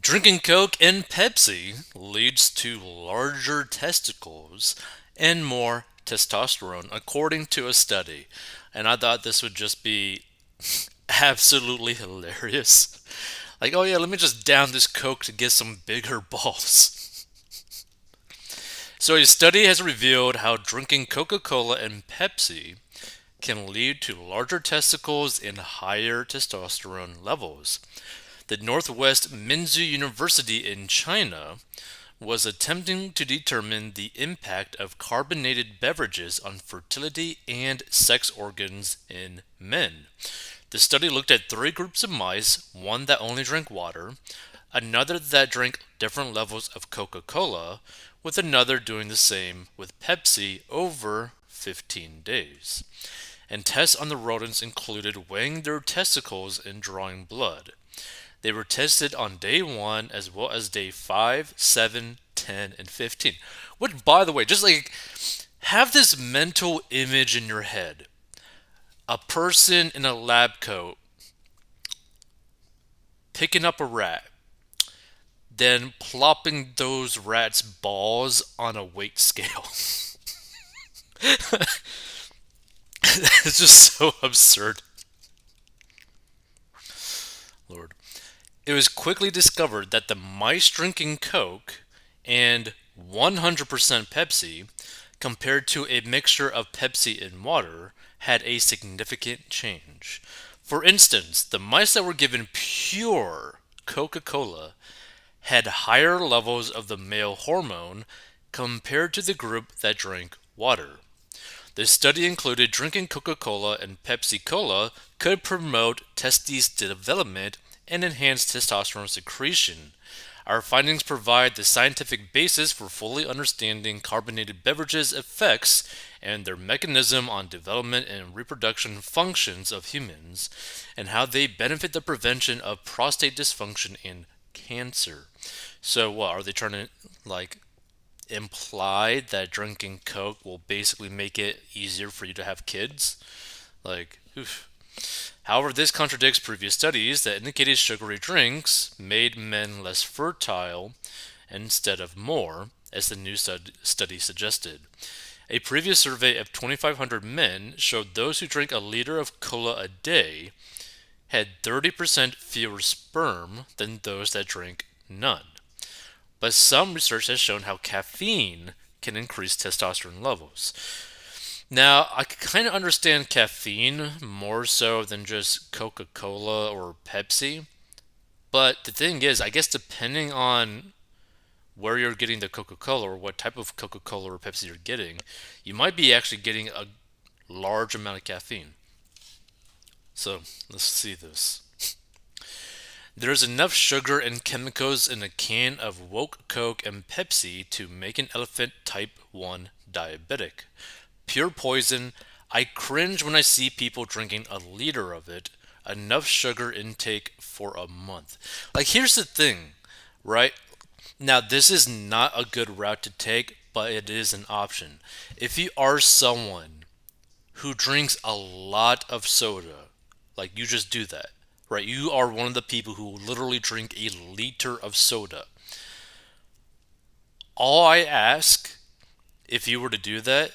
Drinking Coke and Pepsi leads to larger testicles and more testosterone, according to a study. And I thought this would just be absolutely hilarious. Like, oh yeah, let me just down this Coke to get some bigger balls. So, a study has revealed how drinking Coca Cola and Pepsi can lead to larger testicles and higher testosterone levels. The Northwest Minzu University in China was attempting to determine the impact of carbonated beverages on fertility and sex organs in men. The study looked at three groups of mice, one that only drank water, another that drank different levels of Coca Cola, with another doing the same with Pepsi over 15 days. And tests on the rodents included weighing their testicles and drawing blood. They were tested on day 1 as well as day 5, 7, 10, and 15. Which, by the way, just like have this mental image in your head. A person in a lab coat picking up a rat, then plopping those rats' balls on a weight scale. It's just so absurd. Lord. It was quickly discovered that the mice drinking Coke and 100% Pepsi, compared to a mixture of Pepsi and water, had a significant change. For instance, the mice that were given pure Coca Cola had higher levels of the male hormone compared to the group that drank water. The study included drinking Coca Cola and Pepsi Cola could promote testes development and enhance testosterone secretion. Our findings provide the scientific basis for fully understanding carbonated beverages' effects and their mechanism on development and reproduction functions of humans, and how they benefit the prevention of prostate dysfunction and cancer. So, what are they trying to like imply that drinking Coke will basically make it easier for you to have kids? Like, oof. However, this contradicts previous studies that indicated sugary drinks made men less fertile instead of more, as the new study suggested. A previous survey of 2,500 men showed those who drank a liter of cola a day had 30% fewer sperm than those that drank none. But some research has shown how caffeine can increase testosterone levels. Now, I kind of understand caffeine more so than just Coca Cola or Pepsi. But the thing is, I guess depending on where you're getting the Coca Cola or what type of Coca Cola or Pepsi you're getting, you might be actually getting a large amount of caffeine. So, let's see this. There's enough sugar and chemicals in a can of woke Coke and Pepsi to make an elephant type 1 diabetic. Pure poison. I cringe when I see people drinking a liter of it. Enough sugar intake for a month. Like, here's the thing, right? Now, this is not a good route to take, but it is an option. If you are someone who drinks a lot of soda, like you just do that, right? You are one of the people who literally drink a liter of soda. All I ask, if you were to do that,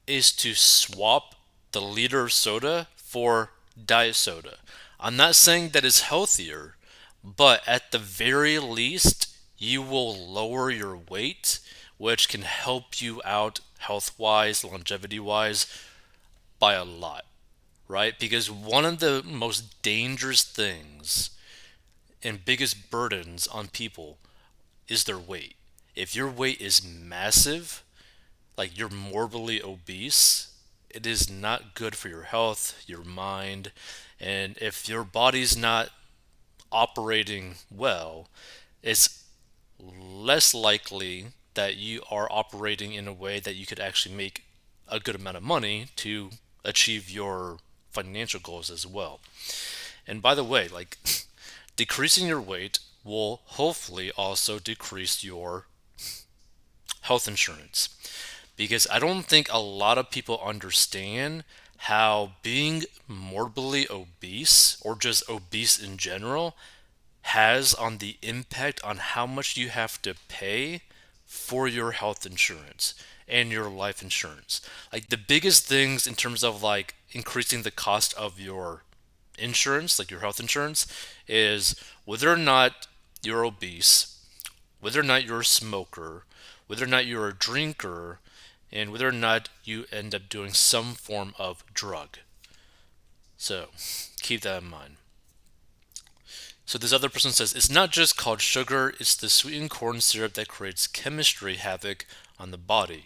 is to swap the liter of soda for diet soda. I'm not saying that it's healthier, but at the very least, you will lower your weight, which can help you out health wise, longevity wise, by a lot, right? Because one of the most dangerous things and biggest burdens on people is their weight. If your weight is massive, like you're morbidly obese, it is not good for your health, your mind, and if your body's not operating well, it's less likely that you are operating in a way that you could actually make a good amount of money to achieve your financial goals as well. And by the way, like decreasing your weight will hopefully also decrease your health insurance because I don't think a lot of people understand how being morbidly obese or just obese in general has on the impact on how much you have to pay for your health insurance and your life insurance. Like the biggest things in terms of like increasing the cost of your insurance, like your health insurance, is whether or not you're obese, whether or not you're a smoker, whether or not you're a drinker, and whether or not you end up doing some form of drug. So keep that in mind. So this other person says it's not just called sugar, it's the sweetened corn syrup that creates chemistry havoc on the body.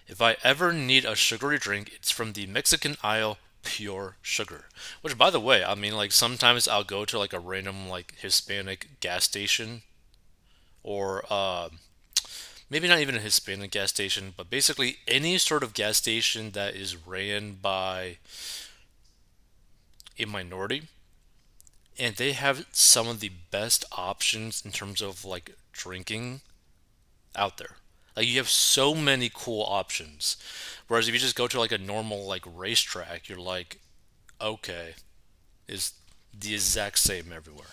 If I ever need a sugary drink, it's from the Mexican aisle pure sugar. Which by the way, I mean like sometimes I'll go to like a random like Hispanic gas station or maybe not even a Hispanic gas station, but basically any sort of gas station that is ran by a minority, and they have some of the best options in terms of like drinking out there. Like you have so many cool options. Whereas if you just go to like a normal like racetrack, you're like, okay, is the exact same everywhere.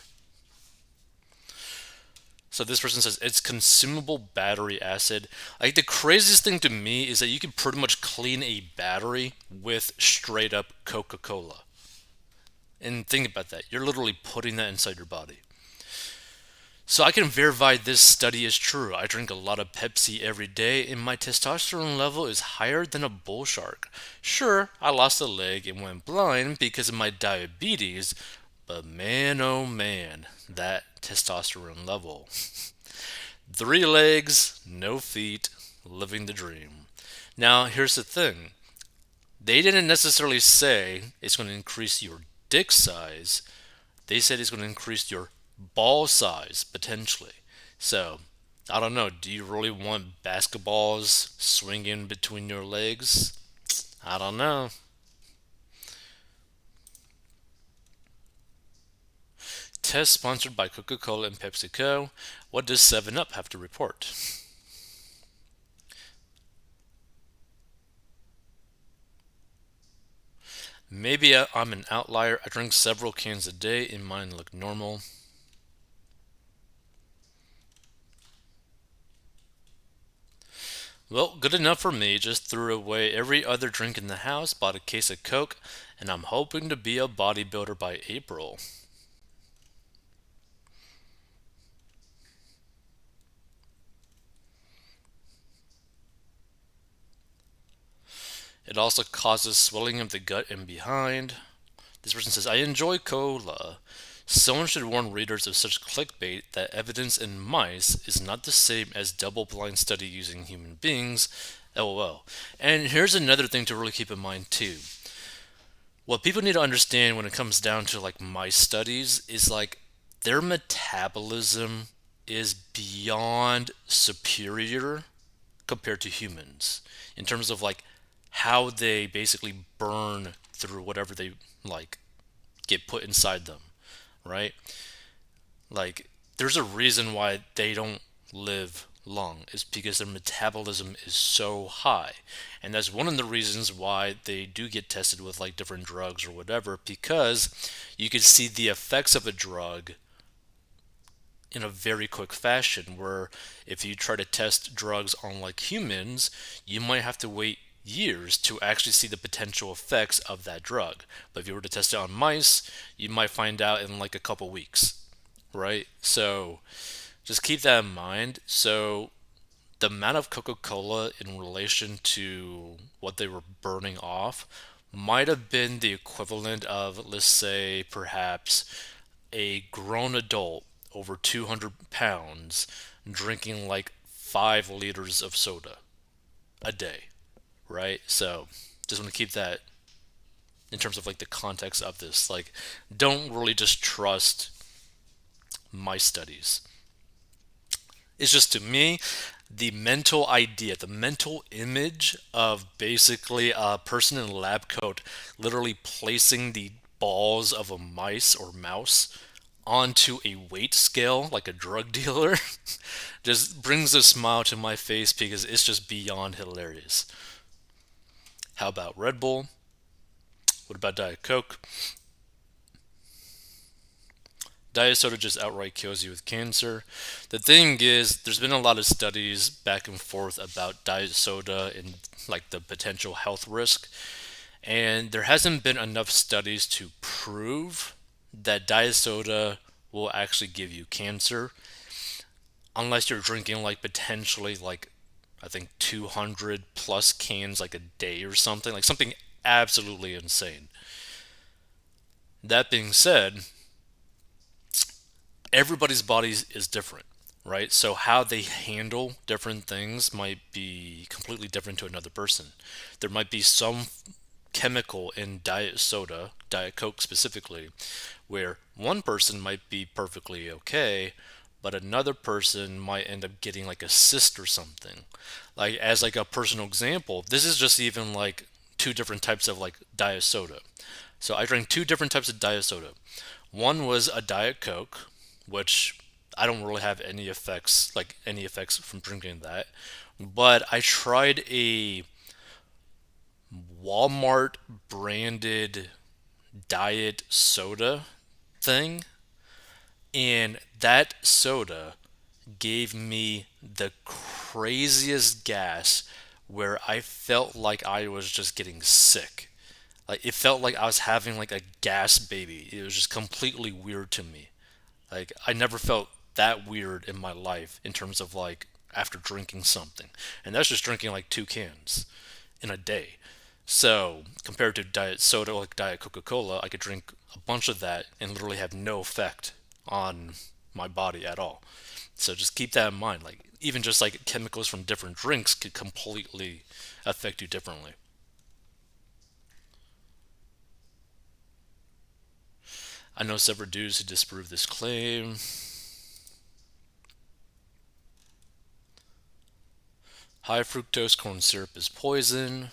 So this person says it's consumable battery acid. Like the craziest thing to me is that you can pretty much clean a battery with straight up Coca-Cola. And think about that. You're literally putting that inside your body. So I can verify this study is true. I drink a lot of Pepsi every day and my testosterone level is higher than a bull shark. Sure, I lost a leg and went blind because of my diabetes, but man oh man, that testosterone level. 3 legs, no feet, living the dream. Now, here's the thing. They didn't necessarily say it's going to increase your dick size. They said it's going to increase your ball size, potentially. So, I don't know. Do you really want basketballs swinging between your legs? I don't know. Test sponsored by Coca Cola and PepsiCo. What does 7 Up have to report? Maybe I'm an outlier. I drink several cans a day and mine look normal. Well, good enough for me. Just threw away every other drink in the house, bought a case of Coke, and I'm hoping to be a bodybuilder by April. It also causes swelling of the gut and behind. This person says, I enjoy cola. Someone should warn readers of such clickbait that evidence in mice is not the same as double blind study using human beings. LOL. And here's another thing to really keep in mind too. What people need to understand when it comes down to like mice studies is like their metabolism is beyond superior compared to humans in terms of like how they basically burn through whatever they like get put inside them, right? Like there's a reason why they don't live long is because their metabolism is so high. And that's one of the reasons why they do get tested with like different drugs or whatever because you can see the effects of a drug in a very quick fashion where if you try to test drugs on like humans, you might have to wait years to actually see the potential effects of that drug. But if you were to test it on mice, you might find out in like a couple weeks, right? So just keep that in mind. So the amount of Coca-Cola in relation to what they were burning off might have been the equivalent of, let's say, perhaps a grown adult over 200 pounds drinking like 5 liters of soda a day, right? So just want to keep that in terms of like the context of this. Like, don't really just trust my studies. It's just to me, the mental idea, the mental image of basically a person in a lab coat literally placing the balls of a mice or mouse onto a weight scale like a drug dealer just brings a smile to my face because it's just beyond hilarious. How about Red Bull? What about Diet Coke? Diet soda just outright kills you with cancer. The thing is, there's been a lot of studies back and forth about diet soda and like the potential health risk, and there hasn't been enough studies to prove that diet soda will actually give you cancer unless you're drinking like potentially like I think 200 plus cans like a day or something, like something absolutely insane. That being said, everybody's body is different, right? So how they handle different things might be completely different to another person. There might be some chemical in diet soda, Diet Coke specifically, where one person might be perfectly okay, but another person might end up getting like a cyst or something. Like as like a personal example, this is just even like two different types of like diet soda. So I drank two different types of diet soda. One was a Diet Coke, which I don't really have any effects from drinking that. But I tried a Walmart branded diet soda thing, and that soda gave me the craziest gas where I felt like I was just getting sick. Like it felt like I was having like a gas baby. It was just completely weird to me. Like I never felt that weird in my life in terms of like after drinking something. And that's just drinking like two cans in a day. So compared to diet soda like Diet Coca-Cola, I could drink a bunch of that and literally have no effect on my body at all. So just keep that in mind. Like even just like chemicals from different drinks could completely affect you differently. I know several dudes who disprove this claim. High fructose corn syrup is poison.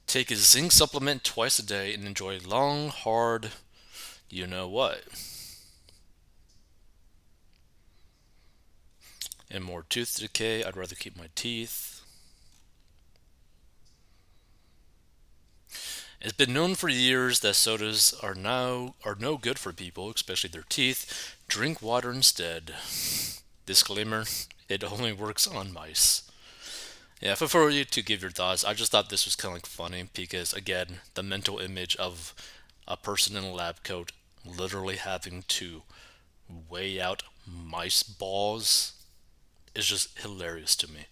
Take a zinc supplement twice a day and enjoy long, hard, you know what, and more tooth decay. I'd rather keep my teeth. It's been known for years that sodas are no good for people, especially their teeth. Drink water instead. Disclaimer: it only works on mice. Yeah, for you to give your thoughts, I just thought this was kind of like funny because again, the mental image of a person in a lab coat literally having to weigh out mice balls is just hilarious to me.